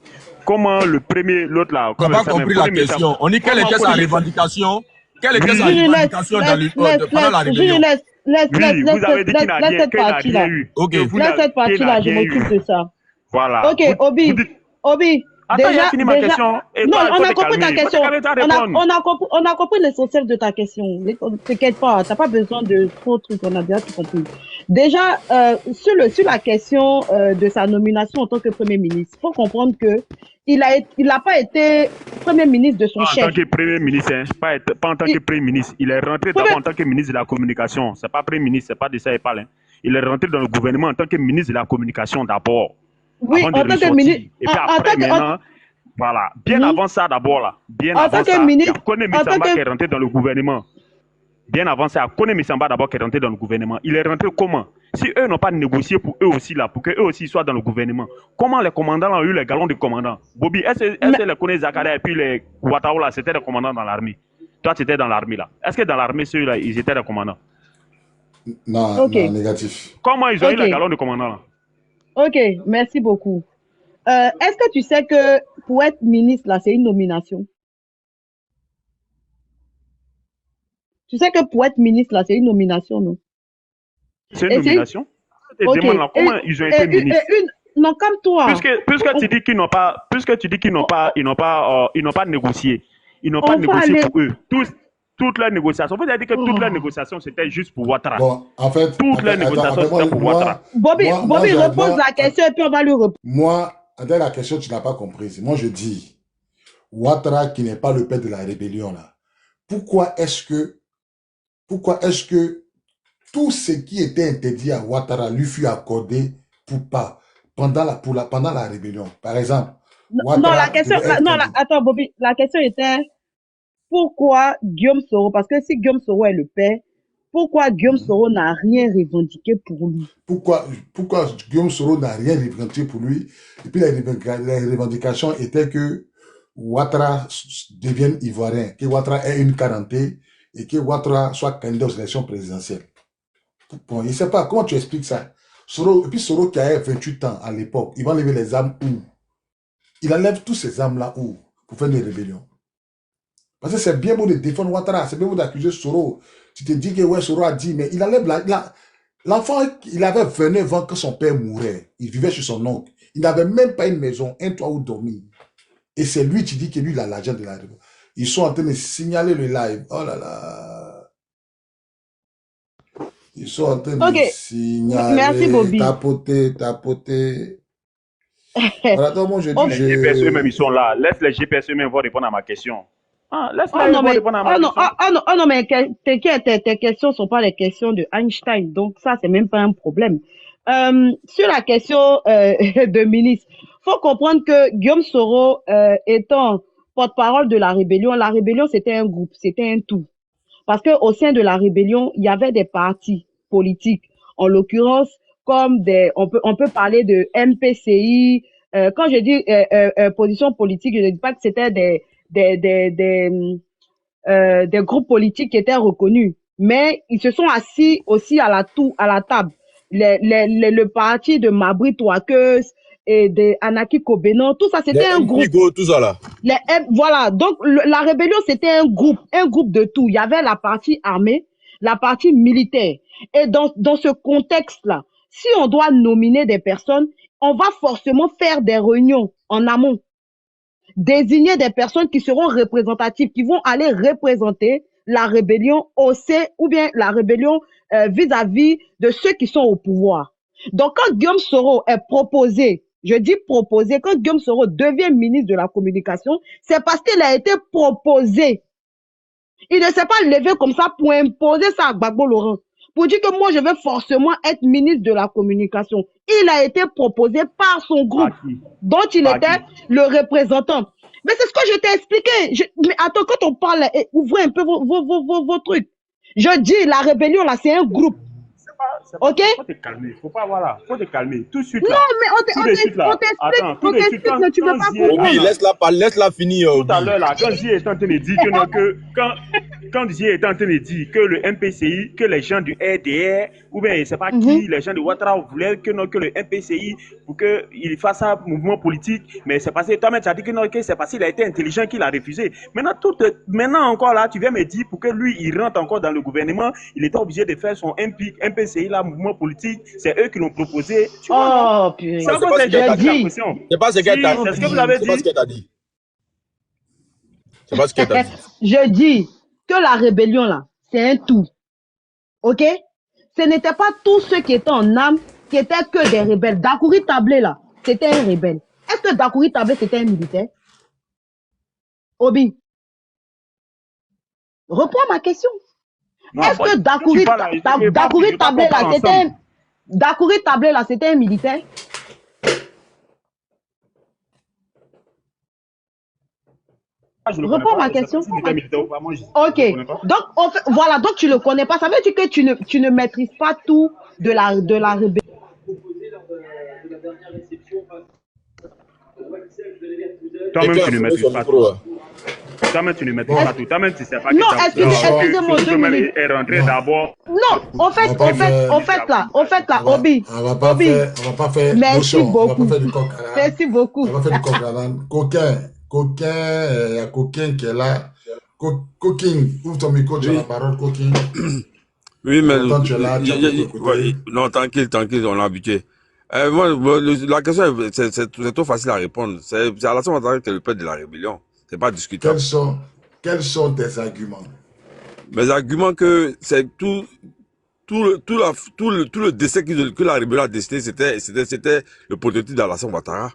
Comment l'autre là... On n'a pas compris la question. On dit quelle était sa revendication? Quelle était sa revendication pendant la rébellion? Oui, vous avez dit qu'il n'a rien eu. Laisse cette partie-là, je m'occupe de ça. Voilà. Ok, Obi. Attends, j'ai fini ma question. Non, on a compris ta question. On a compris l'essentiel de ta question. Ne t'inquiète pas, tu n'as pas besoin de trop de trucs, on a déjà tout compris. Déjà, sur la question de sa nomination en tant que Premier ministre, il faut comprendre que il n'a pas été Premier ministre de son chef. En tant que Premier ministre, hein, pas en tant que Premier ministre. Il est rentré d'abord en tant que ministre de la Communication. Ce n'est pas Premier ministre, ce n'est pas de ça qu'il parle. Hein. Il est rentré dans le gouvernement en tant que ministre de la Communication d'abord. Oui, en tant que ministre. Et puis après, maintenant, voilà. Bien avant ça, d'abord, là. Bien avant ça, il y a Kone Missamba qui est rentré dans le gouvernement. Bien avant ça, Kone Missamba d'abord qui est rentré dans le gouvernement. Il est rentré comment? Si eux n'ont pas négocié pour eux aussi, là, pour qu'eux aussi soient dans le gouvernement, comment les commandants ont eu les galons de commandant? Bobby, est-ce que les Kone Zakaria et puis les Ouattara, là, c'était des commandants dans l'armée? Toi, tu étais dans l'armée, là. Est-ce que dans l'armée, ceux-là, ils étaient des commandants? Non, négatif. Comment ils ont eu les galons de commandant, là? Ok, merci beaucoup. Est-ce que tu sais que pour être ministre, là, c'est une nomination? Tu sais que pour être ministre, là, c'est une nomination, non? C'est une Et c'est... nomination. Je te Ok. demande là, comment ils ont été ministres? Non, comme toi. Puisque tu dis qu'ils n'ont pas, ils n'ont pas négocié. Ils n'ont pas On va négocié aller... pour eux. Toutes leurs négociations. Vous avez dit que toutes leurs négociations, c'était juste pour Ouattara. Bon, en fait, Toutes leurs négociations, c'était pour Ouattara. Bobby, repose la question et puis on va lui répondre. Moi, dans la question, tu n'as pas compris. Moi, je dis, Ouattara qui n'est pas le père de la rébellion, là, pourquoi est-ce que tout ce qui était interdit à Ouattara lui fut accordé pendant la rébellion? Par exemple, Ouattara attends, Bobby, la question était pourquoi Guillaume Soro, parce que si Guillaume Soro est le père, pourquoi Guillaume Soro n'a rien revendiqué pour lui? Pourquoi Guillaume Soro n'a rien revendiqué pour lui? Et puis les revendications étaient que Ouattara devienne ivoirien, que Ouattara ait une quarantaine et que Ouattara soit candidat aux élections présidentielles. Bon, je ne sais pas, comment tu expliques ça? Et puis Soro qui a 28 ans à l'époque, il va enlever les armes où? Il enlève tous ces armes-là où? Pour faire des rébellions. Parce que c'est bien beau de défendre Ouattara, c'est bien beau d'accuser Soro. Tu te dis que ouais, Soro a dit, mais il enlève l'enfant, il avait 29 ans quand son père mourait. Il vivait chez son oncle. Il n'avait même pas une maison, un toit où dormir. Et c'est lui qui dit que lui, il a l'argent de la rébellion. Ils sont en train de signaler le live. Oh là là. Ils sont en train de signaler. Merci, Bobby. Tapoter. Voilà, donc moi, je dis... Les GPS eux-mêmes, ils sont là. Laisse les GPS eux-mêmes vont répondre à ma question. Non, mais tes questions ne sont pas les questions de Einstein. Donc, ça, c'est même pas un problème. Sur la question de ministre, faut comprendre que Guillaume Soro, étant porte-parole de la rébellion, c'était un groupe, c'était un tout. Parce que au sein de la rébellion, il y avait des partis politiques. En l'occurrence, comme on peut parler de MPCI. Quand je dis position politique, je ne dis pas que c'était des groupes politiques qui étaient reconnus, mais ils se sont assis aussi à la table. Le parti de Mabri Touakeuse et de Anaki Kobenon, tout ça, c'était un groupe. Tout ça là. Voilà, donc la rébellion, c'était un groupe de tout. Il y avait la partie armée, la partie militaire. Et dans ce contexte-là, si on doit nominer des personnes, on va forcément faire des réunions en amont. Désigner des personnes qui seront représentatives, qui vont aller représenter la rébellion ou bien la rébellion vis-à-vis de ceux qui sont au pouvoir. Donc, quand Guillaume Soro est proposé, je dis proposé, quand Guillaume Soro devient ministre de la communication, c'est parce qu'il a été proposé. Il ne s'est pas levé comme ça pour imposer ça à Gbagbo Laurent. Pour dire que moi, je vais forcément être ministre de la communication. Il a été proposé par son groupe, dont il était le représentant. Mais c'est ce que je t'ai expliqué. Mais attends, quand on parle, ouvrez un peu vos trucs. Je dis, la rébellion, là, c'est un groupe. Ok? Faut te calmer. Faut te calmer. Tout de suite. Non, mais on t'explique, mais tu veux pas comprendre. Oui, laisse-la finir. Tout à l'heure, là, quand J est en train de dire quand J est en train de dire que le MPCI, que les gens du RDR, ou bien je ne sais pas qui, les gens de Ouattara voulaient que le MPCI, pour qu'il fasse un mouvement politique, mais c'est passé, toi-même tu as dit que non, que c'est parce qu'il a été intelligent qu'il a refusé. Maintenant encore là, tu viens me dire pour que lui, il rentre encore dans le gouvernement, il était obligé de faire son MPCI, là, mouvement politique, c'est eux qui l'ont proposé. Tu vois, putain. c'est pas ce qu'elle t'a dit. C'est pas ce qu'elle t'a dit. C'est ce que vous avez dit. C'est pas ce qu'elle t'a dit. C'est pas ce qu'elle t'a dit. Je dis que la rébellion, là, c'est un tout. Ok? Ce n'était pas tous ceux qui étaient en âme, qui étaient que des rebelles. Dakouri Tablé, là, c'était un rebelle. Est-ce que Dakouri Tablé, c'était un militaire? Obi, reprends ma question. Est-ce que Dakouri Tablé, là, c'était Dakouri Tablé, là, c'était un militaire? Reprends ma question. Ok. Donc, voilà, donc tu le connais pas. Ça veut dire que tu ne maîtrises pas tout de la rébellion. Toi-même, tu ne maîtrises pas tout. Toi-même, tu ne maîtrises pas tout. Toi-même, tu sais pas que non, excusez-moi, 2 minutes. est rentré d'abord. Non, en fait là, Obi. On va pas faire. Merci beaucoup. Merci beaucoup. Merci beaucoup. On va faire du coq à l'âne. Coquin, il y a Coquin qui est là. Cooking, ouvre ton micro, tu as la Oui, parole, Cooking. oui, mais Longtemps tu es là, tu as beaucoup écouté. ouais, non, tranquille, tranquille, on est habitué. Moi, la question, c'est trop facile à répondre. C'est Alassane Ouattara qui est le père de la rébellion. C'est pas discutable. Quels sont tes arguments? Mes arguments que c'est tout le décès que la rébellion a décidé, c'était le prototype d'Alassane Ouattara.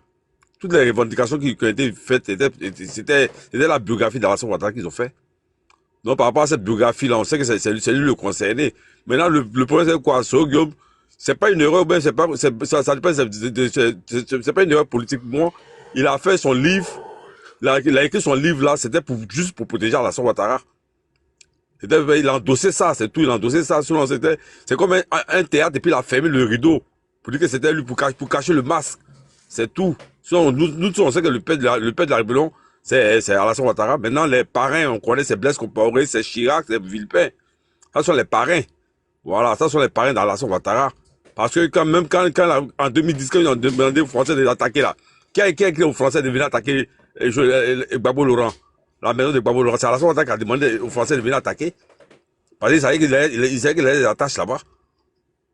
Toutes les revendications qui ont été faites, c'était la biographie d'Alassane Ouattara qu'ils ont fait. Donc, par rapport à cette biographie-là, on sait que c'est lui le concerné. Maintenant, le problème, c'est quoi? C'est pas une erreur, ben, ça dépend, c'est pas une erreur politiquement. Il a fait son livre, il a écrit son livre là, c'était juste pour protéger Alassane Ouattara. Il a endossé ça, c'est tout, il a endossé ça. C'est comme un théâtre et puis il a fermé le rideau pour dire que c'était lui pour cacher le masque. C'est tout. Sinon, nous tous, on sait que le père de la rébellion, c'est Alassane Ouattara. Maintenant, les parrains, on connaît, c'est Blaise Compaoré, c'est Chirac, c'est Villepin. Ça sont les parrains. Voilà, ça sont les parrains d'Alassane Ouattara. Parce que quand en 2010, quand ils ont demandé aux Français de l'attaquer là, qui a écrit aux Français de venir attaquer Gbagbo Laurent? La maison de Gbagbo Laurent, c'est Alassane Ouattara qui a demandé aux Français de venir attaquer. Parce qu'il savait qu'il avait des attaches là-bas.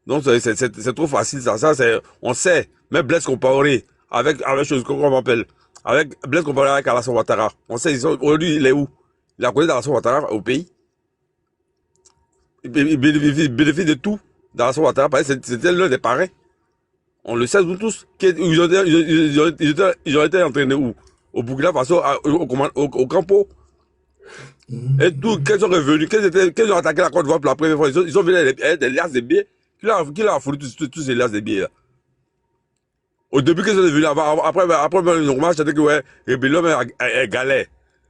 Donc, c'est trop facile, ça. On sait. Même Blaise Compaoré, avec chose qu'on m'appelle, avec Blaise Compaoré avec Alassane Ouattara. On sait, aujourd'hui, il est où? Il a connu d'Alassane Ouattara au pays. Il bénéficie de tout d'Alassane Ouattara, parce que c'était l'un des parrains. On le sait, nous tous. Ils ont été entraînés où? Au Burkina Faso, au Campo. Et tout, qu'ils sont revenus, qu'ils ont attaqué la Côte d'Ivoire pour la première fois, ils ont venu avec des liasses de billets. Qui leur a fourni tous ces liasses de billets là? Au début, qu'ils sont venus, après, normal, c'était que, ouais, rébellion est galère.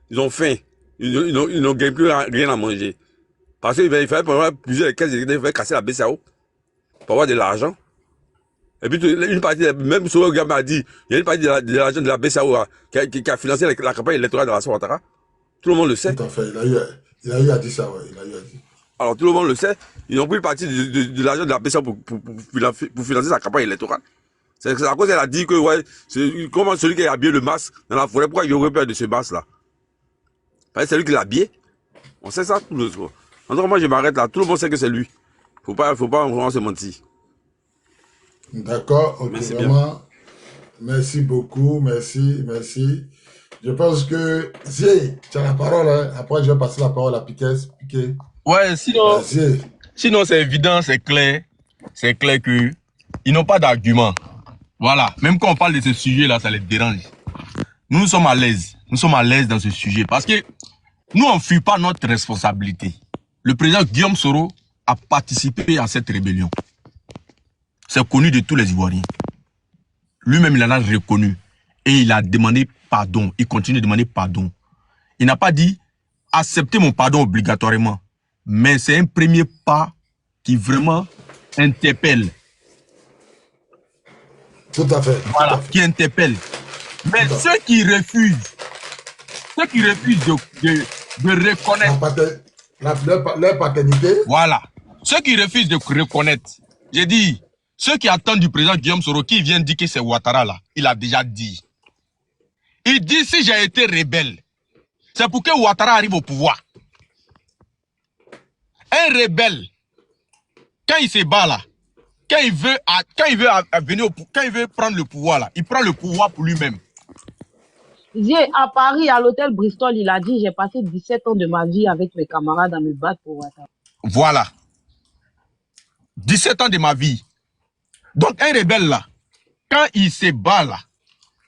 Ils ont faim. Ils n'ont gagné plus rien à manger. Parce qu'il fallait pour avoir plusieurs caisses, il fallait casser la BCAO pour avoir de l'argent. Et puis, une partie, même Soro Gama a dit, il y a une partie de l'argent de la BCAO qui a financé la campagne électorale de Alassane Ouattara. Tout le monde le sait. Tout à fait, il a eu à dire ça, ouais, il a eu à dire. Alors, tout le monde le sait. Ils ont pris une partie de l'argent de la BCAO pour financer sa campagne électorale. C'est à cause qu'elle a dit que, ouais, comment celui qui a habillé le masque dans la forêt, pourquoi il aurait peur de ce masque-là? Parce que c'est lui qui l'a habillé. On sait ça, tout le monde. En tout cas, moi, je m'arrête là. Tout le monde sait que c'est lui. Faut pas vraiment se mentir. D'accord, ok, Merci vraiment. bien. Merci beaucoup, merci. Je pense que, Zé, tu as la parole, hein. Après je vais passer la parole à Piquet. Ouais, sinon, Zé. sinon c'est évident, c'est clair que ils n'ont pas d'argument. Voilà, même quand on parle de ce sujet-là, ça les dérange. Nous sommes à l'aise. Nous sommes à l'aise dans ce sujet parce que nous, on ne fuit pas notre responsabilité. Le président Guillaume Soro a participé à cette rébellion. C'est connu de tous les Ivoiriens. Lui-même, il en a reconnu. Et il a demandé pardon. Il continue de demander pardon. Il n'a pas dit acceptez mon pardon obligatoirement. Mais c'est un premier pas qui vraiment interpelle. Tout à fait. Voilà, qui interpelle. Mais ceux qui refusent de reconnaître. Leur paternité. Voilà. Ceux qui refusent de reconnaître. J'ai dit, ceux qui attendent du président Guillaume Soro qui vient dire que c'est Ouattara là, il a déjà dit. Il dit si j'ai été rebelle, c'est pour que Ouattara arrive au pouvoir. Un rebelle, quand il se bat là, quand il veut prendre le pouvoir là, il prend le pouvoir pour lui-même. À Paris, à l'hôtel Bristol, il a dit j'ai passé 17 ans de ma vie avec mes camarades à me battre pour Ouattara. Voilà. 17 ans de ma vie. Donc un rebelle là, quand il se bat là,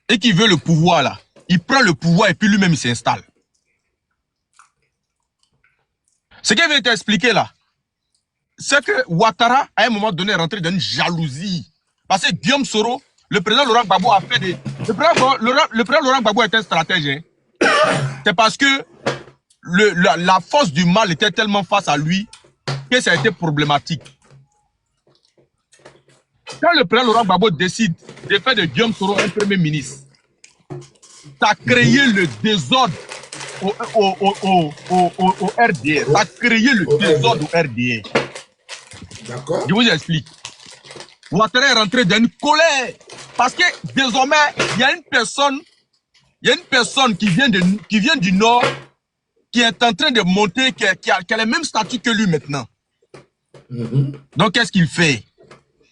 et qu'il veut le pouvoir là, il prend le pouvoir et puis lui-même il s'installe. Ce qu'il vient t'expliquer là, c'est que Ouattara, à un moment donné, est rentré dans une jalousie. Parce que Guillaume Soro, le président Laurent Gbagbo a fait des... Le président Laurent Gbagbo est un stratège. Hein. C'est parce que la force du mal était tellement face à lui que ça a été problématique. Quand le président Laurent Gbagbo décide de faire de Guillaume Soro un premier ministre, ça a créé le désordre au RDR. Ça a créé le désordre au RDR. D'accord. Je vous explique. Ouattara est rentré dans une colère. Parce que désormais, il y a une personne qui vient du Nord qui est en train de monter, qui a le même statut que lui maintenant. Donc, qu'est-ce qu'il fait?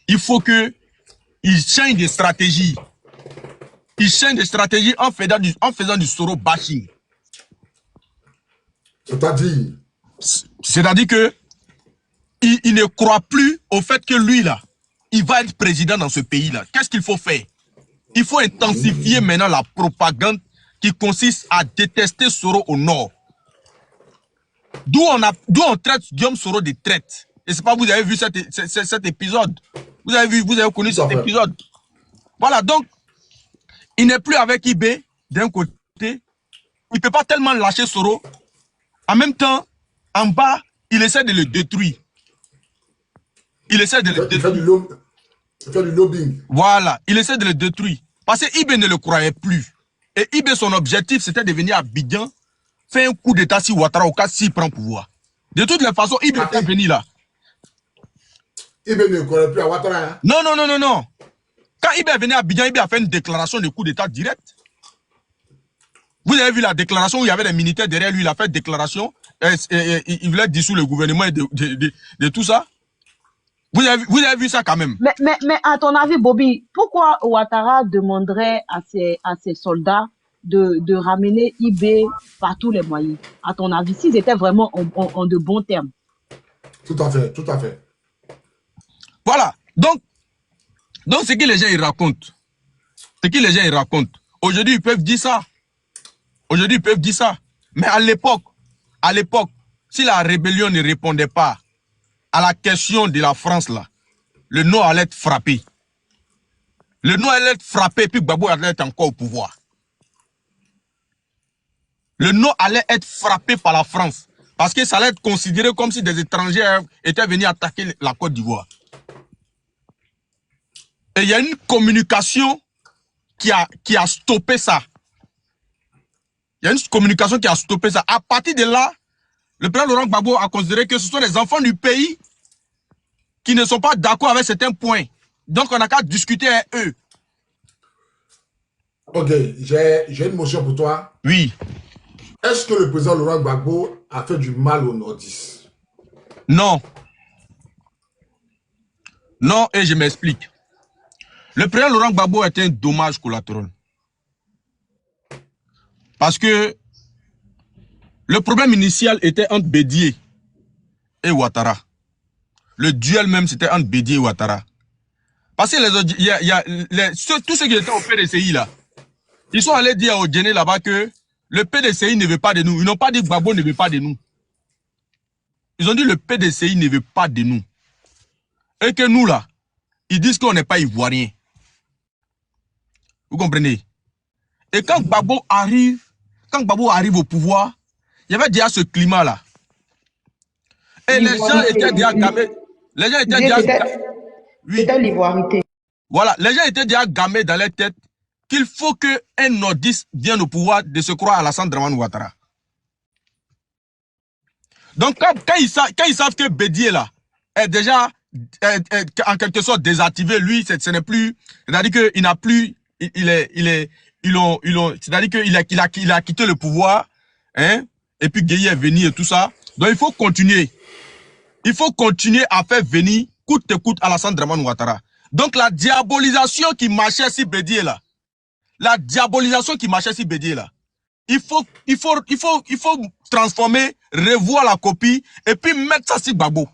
Il faut qu'il change de stratégie. Il change de stratégie en faisant du Soro bashing. C'est-à-dire que il ne croit plus au fait que lui, là, il va être président dans ce pays-là. Qu'est-ce qu'il faut faire? Il faut intensifier maintenant la propagande qui consiste à détester Soro au nord. D'où on traite Guillaume Soro de traite. Et c'est pas vous avez vu cet épisode. Vous avez connu cet épisode. Voilà, donc, il n'est plus avec IB d'un côté. Il ne peut pas tellement lâcher Soro. En même temps, en bas, il essaie de le détruire. Il essaie de le détruire. Il fait du lobbying. Voilà, il essaie de le détruire. Parce que IB ne le croyait plus. Et IB, son objectif, c'était de venir à Abidjan, faire un coup d'état si Ouattara, au cas s'il prend pouvoir. De toutes les façons, IB était venu là. IB ne croyait plus à Ouattara. Hein? Non. Quand IB est venu à Abidjan, IB a fait une déclaration de coup d'état direct. Vous avez vu la déclaration où il y avait des militaires derrière lui, il a fait une déclaration. Il voulait dissoudre le gouvernement et de tout ça. Vous avez vu ça quand même. Mais à ton avis, Bobby, pourquoi Ouattara demanderait à ses soldats de ramener IB par tous les moyens? À ton avis, s'ils étaient vraiment en de bons termes. Tout à fait. Voilà. Donc ce que les gens ils racontent. Aujourd'hui, ils peuvent dire ça. Mais à l'époque, si la rébellion ne répondait pas à la question de la France, là, le Nord allait être frappé. Puis Gbagbo allait être encore au pouvoir. Le Nord allait être frappé par la France. Parce que ça allait être considéré comme si des étrangers étaient venus attaquer la Côte d'Ivoire. Et il y a une communication qui a stoppé ça. À partir de là, le président Laurent Gbagbo a considéré que ce sont les enfants du pays qui ne sont pas d'accord avec certains points. Donc, on n'a qu'à discuter avec eux. Ok, j'ai une motion pour toi. Oui. Est-ce que le président Laurent Gbagbo a fait du mal aux nordistes? Non. Non, et je m'explique. Le président Laurent Gbagbo est un dommage collatéral. Parce que le problème initial était entre Bédié et Ouattara. Le duel même, c'était entre Bédié et Ouattara. Parce que tous ceux qui étaient au PDCI là, ils sont allés dire au Djéné là-bas que le PDCI ne veut pas de nous. Ils n'ont pas dit que Gbagbo ne veut pas de nous. Ils ont dit le PDCI ne veut pas de nous. Et que nous là, ils disent qu'on n'est pas ivoiriens. Vous comprenez? Et quand Gbagbo arrive au pouvoir, il y avait déjà ce climat là. Et les gens étaient déjà gamés. Les gens étaient déjà gamés. C'était l'ivoirité. Voilà, les gens étaient déjà gamés dans leur tête qu'il faut qu'un nordiste vienne au pouvoir de se croire à Alassane Dramane Ouattara. Donc quand ils savent que Bédié là est déjà en quelque sorte désactivé, lui, ce n'est plus, c'est-à-dire qu'il n'a plus, c'est-à-dire qu'il a quitté le pouvoir, hein, et puis Gueye est venu et tout ça. Donc il faut continuer. Il faut continuer à faire venir coûte que coûte Alassane Dramane Ouattara. Donc la diabolisation qui marchait sur Bédié là, il faut transformer, revoir la copie et puis mettre ça sur Gbagbo.